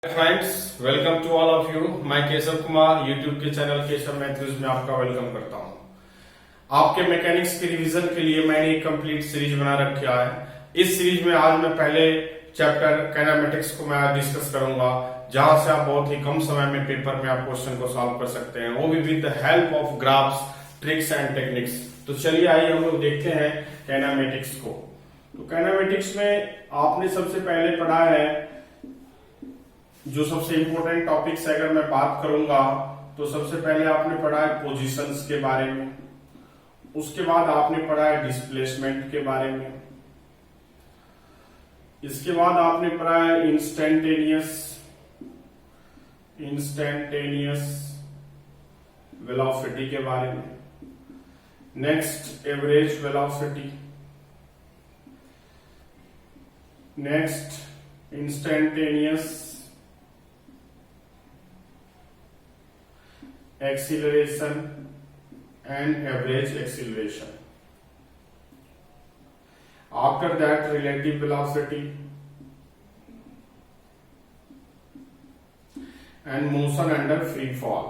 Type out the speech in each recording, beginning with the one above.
Friends, welcome to all of you. मैं Keshav Kumar YouTube के channel Keshav Matthews में आपका वेलकम करता हूं। आपके मैकेनिक्स के रिवीजन के लिए मैंने एक कंप्लीट सीरीज बना रखा है। इस सीरीज में आज मैं पहले चैप्टर काइनेमेटिक्स को मैं डिस्कस करूंगा, जहां से आप बहुत ही कम समय में पेपर में आप क्वेश्चन को सॉल्व कर सकते हैं, वो भी with the help of graphs, tricks and techniques. तो चलिए आइए हम लोग देखते हैं काइनेमेटिक्स को। तो काइनेमेटिक्स में आपने सबसे पहले पढ़ा है, जो सबसे इंपॉर्टेंट टॉपिक से अगर मैं बात करूंगा तो सबसे पहले आपने पढ़ा है पोजीशंस के बारे में, उसके बाद आपने पढ़ा है डिस्प्लेसमेंट के बारे में, इसके बाद आपने पढ़ा है इंस्टेंटेनियस वेलोसिटी के बारे में, next average velocity, next instantaneous acceleration and average acceleration. After that, relative velocity and motion under free fall.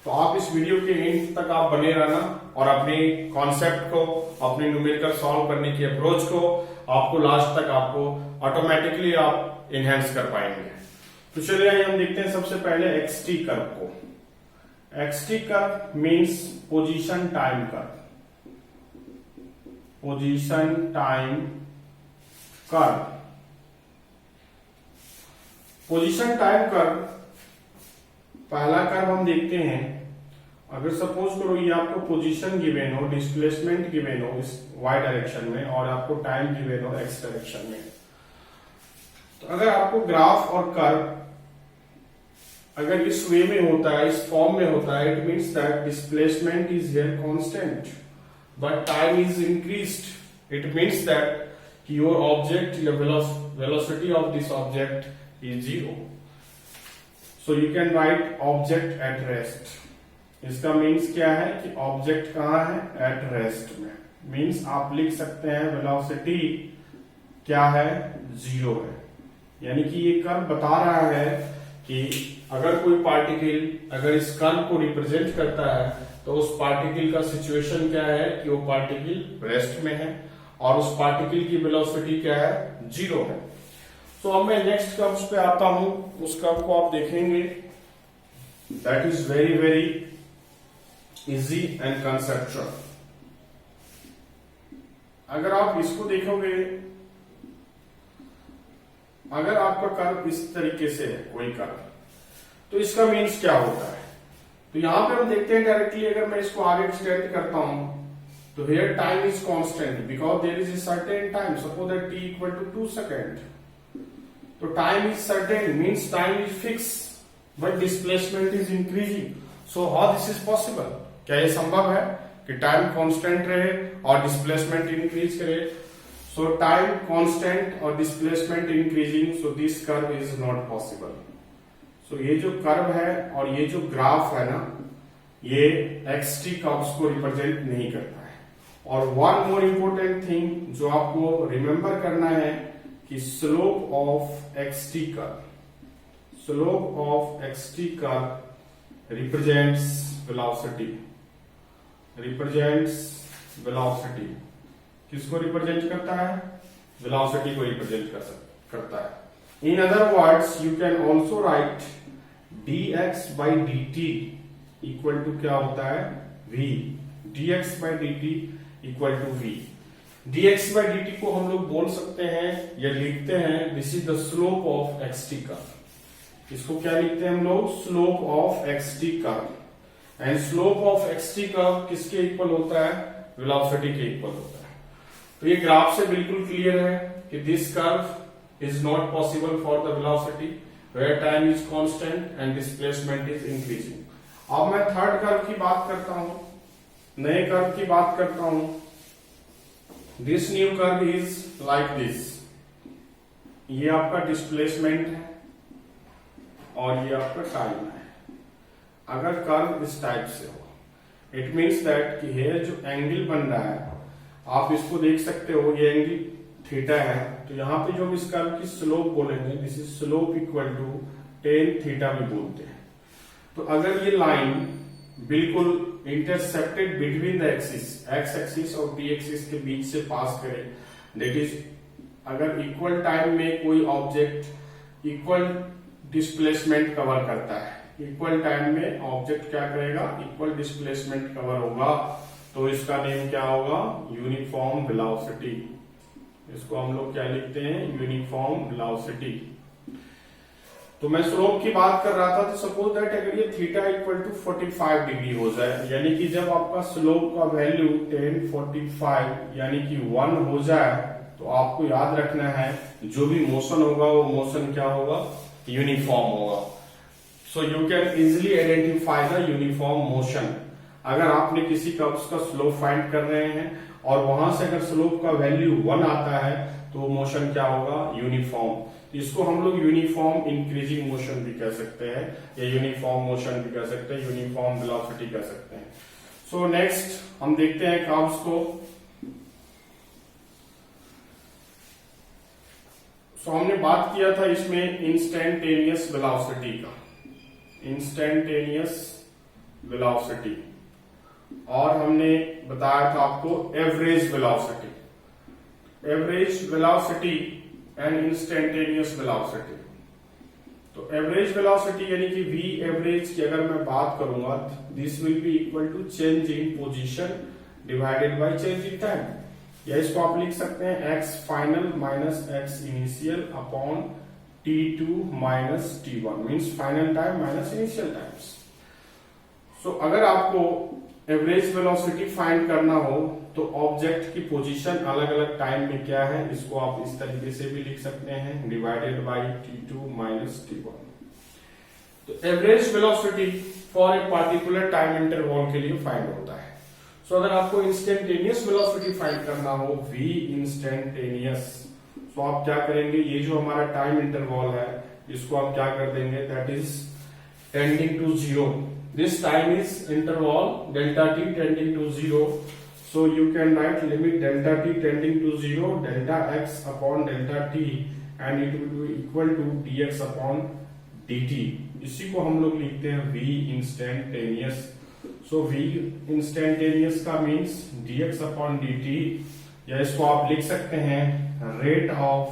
तो आप इस वीडियो के एंड तक आप बने रहना और अपने कॉन्सेप्ट को, अपने न्यूमेरिकल सॉल्व करने की अप्रोच को आपको लास्ट तक आपको ऑटोमेटिकली आप इनहेंस कर पाएंगे। तो चलिए आइए हम देखते हैं सबसे पहले एक्सटी कर्व को। XT curve means position time curve. Position time curve, position time curve पहला कर्व हम देखते हैं। अगर सपोज करो ये आपको पोजीशन गिवन हो, डिस्प्लेसमेंट गिवन हो इस वाई डायरेक्शन में और आपको टाइम गिवन हो एक्स डायरेक्शन में, तो अगर आपको ग्राफ और कर्व अगर इस वे में होता है, इस फॉर्म में होता है, it means that displacement is here constant but time is increased. It means that your object, your velocity of this object is zero. So you can right object at rest. इसका means क्या है कि object कहां है? At rest में। Means आप लिख सकते हैं वेलोसिटी क्या है? जीरो है। यानी कि ये कर्व बता रहा है कि अगर कोई पार्टिकल अगर इस कर्व को रिप्रेजेंट करता है तो उस पार्टिकल का सिचुएशन क्या है कि वो पार्टिकल रेस्ट में है और उस पार्टिकल की वेलोसिटी क्या है? जीरो है। तो अब मैं नेक्स्ट कर्व पे आता हूं। उस कर्व को आप देखेंगे, that is very very easy and conceptual. अगर आप इसको देखोगे, अगर आपका कर्व इस तरीके से है कोई कर्व, तो इसका मीन्स क्या होता है? तो यहां पे हम देखते हैं डायरेक्टली, अगर मैं इसको आगे एक्सटेंड करता हूं तो here time is constant because there is a certain time, suppose that t equal to 2 second. तो time is certain means time is fix but displacement is increasing. So how this is possible? क्या ये संभव है कि time constant रहे और displacement increase करे? So time constant और displacement increasing, so this curve is not possible. So ये जो कर्व है और ये जो ग्राफ है ना, ये एक्सटी कर्व्स को रिप्रेजेंट नहीं करता है। और वन मोर इंपोर्टेंट थिंग जो आपको रिमेंबर करना है कि slope of XT curve, slope of XT curve represents velocity, represents velocity. किसको रिप्रेजेंट करता है? वेलोसिटी को रिप्रेजेंट करता है। In other words you can also write dx by dt equal to क्या होता है? v। dx by dt equal to v। dx by dt को हम लोग बोल सकते हैं या लिखते हैं, this is the slope of XT curve. इसको क्या लिखते हैं हम लोग? Slope of XT curve. And slope of XT curve किसके इक्वल होता है? वेलोसिटी के इक्वल होता है। तो ये ग्राफ से बिल्कुल क्लियर है कि this curve is not possible for the velocity where time is constant and displacement is increasing. अब मैं थर्ड कर्व की बात करता हूं, नए कर्व की बात करता हूं। This new curve is like this. ये आपका डिस्प्लेसमेंट है और ये आपका टाइम है। अगर कर्व इस टाइप से हो, इट मीन्स दैट कि हेयर जो एंगल बन रहा है, आप इसको देख सकते हो, ये एंगल थीटा है, तो यहाँ पे जो हम इस कर्व की स्लोप बोलेंगे, this is slope equal to tan theta भी बोलते हैं। तो अगर ये लाइन बिल्कुल intercepted between the axis, x axis और टी एक्सिस के बीच से पास करे, दैट इज अगर इक्वल टाइम में कोई ऑब्जेक्ट इक्वल डिस्प्लेसमेंट कवर करता है, इक्वल टाइम में ऑब्जेक्ट क्या करेगा, इक्वल डिस्प्लेसमेंट कवर होगा, तो इसका नेम क्या होगा, यूनिफॉर्म वेलोसिटी। इसको हम लोग क्या लिखते हैं, यूनिफॉर्म वेलोसिटी। तो मैं स्लोप की बात कर रहा था, तो सपोज दैट अगर ये थीटा इक्वल टू 45 डिग्री हो जाए, यानी कि जब आपका स्लोप का वैल्यू 10 45 यानी कि 1 हो जाए, तो आपको याद रखना है जो भी मोशन होगा वो मोशन क्या होगा, यूनिफॉर्म होगा। So you can easily identify the uniform motion. अगर आपने किसी कर्व्स का स्लोप फाइंड कर रहे हैं और वहां से अगर स्लोप का वैल्यू 1 आता है, तो वो मोशन क्या होगा, यूनिफॉर्म। इसको हम लोग यूनिफॉर्म इंक्रीजिंग मोशन भी कह सकते हैं, या यूनिफॉर्म मोशन भी कह सकते हैं, यूनिफॉर्म वेलोसिटी कह सकते हैं। सो नेक्स्ट हम देखते हैं कर्व्स को। सो हमने बात किया था इसमें इंस्टेंटेनियस वेलोसिटी का, इंस्टेंटेनियस वेलोसिटी, और हमने बताया था आपको average velocity, average velocity and instantaneous velocity. तो एवरेज वेलोसिटी यानी कि v एवरेज की अगर मैं बात करूंगा, this will be equal to change in position divided by change in time, या इसको आप लिख सकते हैं x final minus x initial upon t2 minus t1, means final time minus initial times. So अगर आपको एवरेज वेलोसिटी फाइंड करना हो, तो ऑब्जेक्ट की पोजीशन अलग अलग टाइम में क्या है, इसको आप इस तरीके से भी लिख सकते हैं, divided by t2 minus t1। तो average velocity for a particular time interval के लिए फाइंड होता है। सो अगर आपको इंस्टेंटेनियस वेलोसिटी फाइंड करना हो, v इंस्टेंटेनियस, तो आप क्या करेंगे, ये जो हमारा टाइम इंटरवल है इसको आप क्या कर देंगे, that is tending to zero. This time is interval delta t tending to 0. So you can write limit delta t tending to 0, delta x upon delta t, and it will be equal to dx upon dt. इसी को हम लोग लिखते हैं v instantaneous. So v instantaneous का means dx upon dt, या इसको आप लिख सकते हैं rate of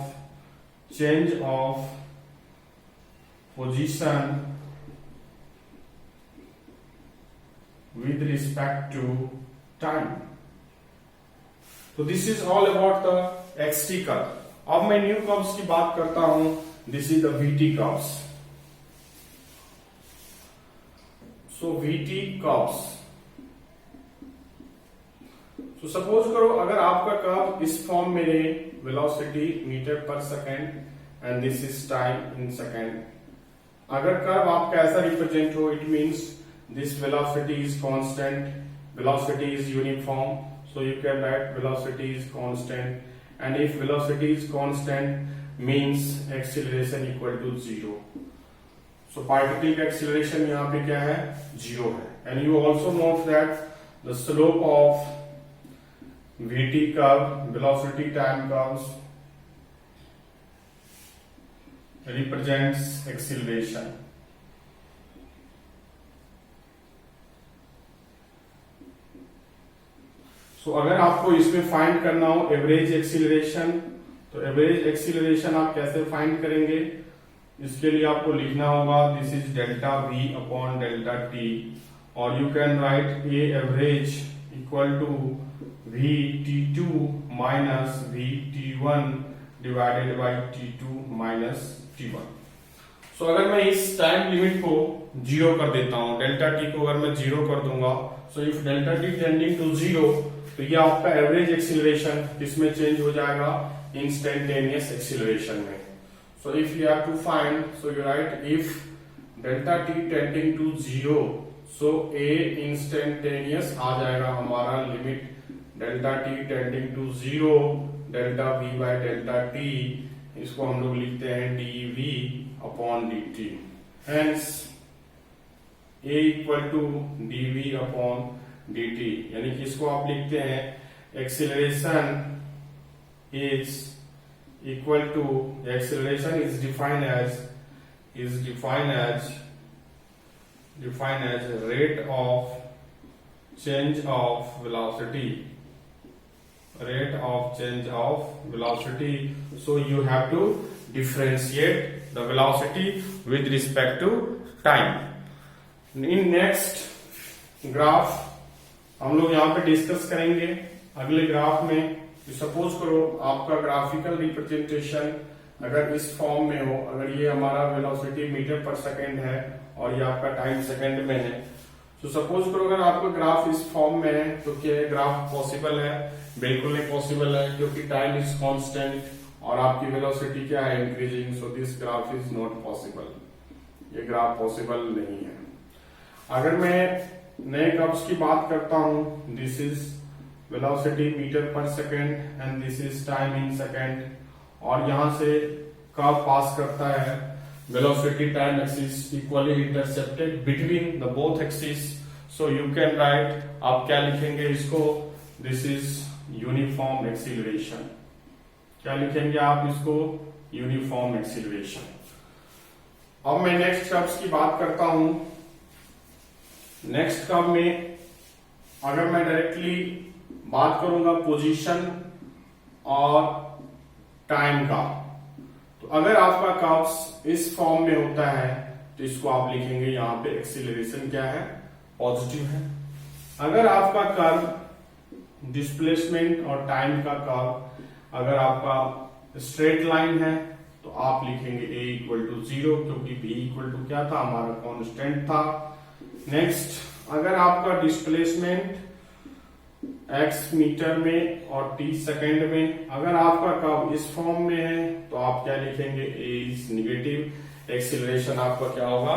change of position with respect to time. तो this is all about the XT curve. अब मैं न्यू कर्व्स की बात करता हूं, this is the VT curves. So VT curves, तो सपोज करो अगर आपका कर्व इस फॉर्म में रहे, वेलोसिटी मीटर पर second and this is time in second. अगर कर्व आपका ऐसा रिप्रेजेंट हो, it means this velocity is constant, velocity is uniform, so you can write velocity is constant, and if velocity is constant means acceleration equal to 0. So particle का acceleration यहाँ पे क्या है, 0 है। And you also note that the slope of VT curve, velocity time curves, represents acceleration. सो अगर आपको इसमें find करना हो एवरेज एक्सीलरेशन, तो एवरेज एक्सीलरेशन आप कैसे फाइंड करेंगे, इसके लिए आपको लिखना होगा this is delta v upon delta t, और you can write a average equal to v t2 minus v t1 divided by t2 minus t1। So अगर मैं इस टाइम लिमिट को 0 कर देता हूं, डेल्टा t को अगर मैं 0 कर दूंगा, so if delta t tending to 0, तो ये आपका एवरेज एक्सीलरेशन किसमें चेंज हो जाएगा, इंस्टेंटेनियस एक्सीलरेशन में। So if you have to find, so you write if delta T tending to 0, so A instantaneous आ जाएगा हमारा limit delta T tending to 0 delta V by delta T, इसको हम लोग लिखते हैं D V upon D T. Hence A equal to D V upon dt, यानी कि इसको आप लिखते हैं acceleration is equal to, acceleration is defined as rate of change of velocity. So you have to differentiate the velocity with respect to time. In next graph हम लोग यहाँ पे डिस्कस करेंगे अगले ग्राफ में। सपोज करो आपका ग्राफिकल रिप्रेजेंटेशन अगर इस फॉर्म में हो, अगर ये हमारा वेलोसिटी मीटर पर सेकेंड है और ये आपका टाइम सेकेंड में है, तो सपोज करो अगर आपका ग्राफ इस फॉर्म में है तो क्या ग्राफ पॉसिबल है? बिल्कुल नहीं पॉसिबल है, क्योंकि टाइम इज कांस्टेंट और आपकी वेलोसिटी क्या है? Increasing. So this graph is not possible, ये ग्राफ पॉसिबल नहीं है। अगर मैं नए कर्व्स की बात करता हूं, दिस इज वेलोसिटी मीटर पर second and this is time in second, और यहां से कर्व पास करता है velocity time axis equally intercepted between the both axis. So you can right, आप क्या लिखेंगे इसको? This is uniform acceleration. क्या लिखेंगे आप इसको? Uniform acceleration. अब मैं नेक्स्ट कर्व्स की बात करता हूं। नेक्स्ट कर्व में अगर मैं डायरेक्टली बात करूंगा पोजीशन और टाइम का, तो अगर आपका कर्व इस फॉर्म में होता है तो इसको आप लिखेंगे यहां पे एक्सीलरेशन क्या है? पॉजिटिव है। अगर आपका कर्व डिस्प्लेसमेंट और टाइम का कर्व अगर आपका स्ट्रेट लाइन है तो आप लिखेंगे a इक्वल टू 0, क्योंकि b इक्वल टू क्या था? हमारा कांस्टेंट था। नेक्स्ट, अगर आपका डिस्प्लेसमेंट x मीटर में और t सेकेंड में, अगर आपका कर्व इस फॉर्म में है तो आप क्या लिखेंगे? a इज नेगेटिव, एक्सीलरेशन आपका क्या होगा?